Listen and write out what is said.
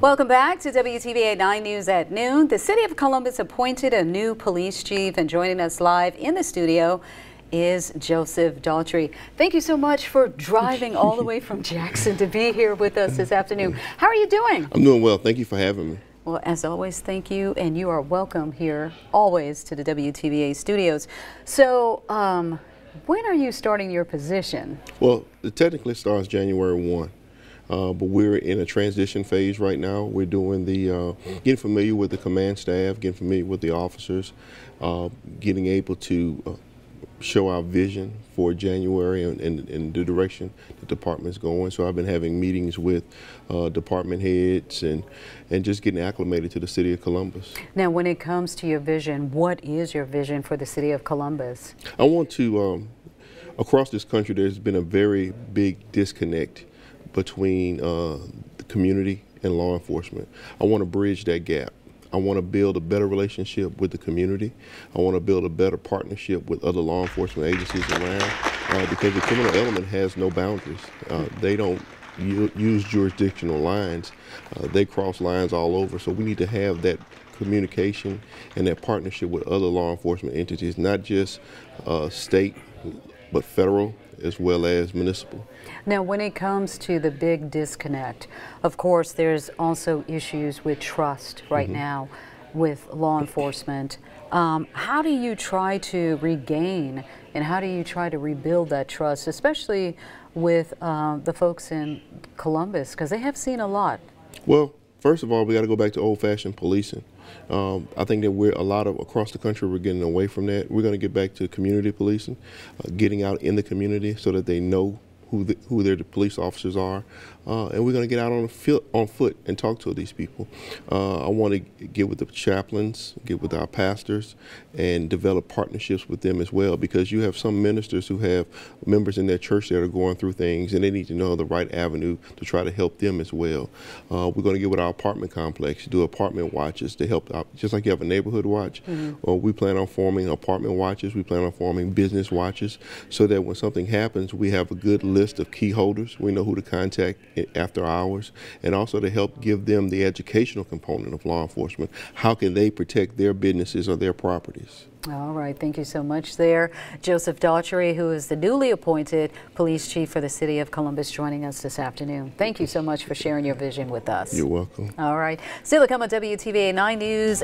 Welcome back to WTVA 9 News at noon. The City of Columbus appointed a new police chief, and joining us live in the studio is Joseph Daughtry. Thank you so much for driving all the way from Jackson to be here with us this afternoon. How are you doing? I'm doing well. Thank you for having me. Well, as always, thank you, and you are welcome here always to the WTVA studios. So, when are you starting your position? Well, it technically starts January 1. But we're in a transition phase right now. We're doing the getting familiar with the command staff, getting familiar with the officers, getting able to show our vision for January and the direction the department's going. So I've been having meetings with department heads and just getting acclimated to the city of Columbus. Now, when it comes to your vision, what is your vision for the city of Columbus? I want to, across this country, there's been a very big disconnect between the community and law enforcement. I want to bridge that gap. I want to build a better relationship with the community. I want to build a better partnership with other law enforcement agencies around because the criminal element has no boundaries. They don't use jurisdictional lines. They cross lines all over. So we need to have that communication and that partnership with other law enforcement entities, not just state, but federal as well as municipal. Now, when it comes to the big disconnect, of course, there's also issues with trust right now with law enforcement. How do you try to regain and how do you try to rebuild that trust, especially with the folks in Columbus, because they have seen a lot? Well, first of all, we got to go back to old-fashioned policing. I think that across the country, we're getting away from that. We're going to get back to community policing, getting out in the community so that they know who their police officers are, and we're going to get out on foot and talk to these people. I want to get with the chaplains, get with our pastors, and develop partnerships with them as well, because you have some ministers who have members in their church that are going through things, and they need to know the right avenue to try to help them as well. We're going to get with our apartment complex, do apartment watches to help out, just like you have a neighborhood watch. We plan on forming apartment watches. We plan on forming business watches so that when something happens, we have a good list of key holders. We know who to contact after hours, and also to help give them the educational component of law enforcement. How can they protect their businesses or their properties? All right, thank you so much there. Joseph Daughtry, who is the newly appointed police chief for the city of Columbus, joining us this afternoon. Thank you so much for sharing your vision with us. You're welcome. All right, still to come on WTVA 9 News.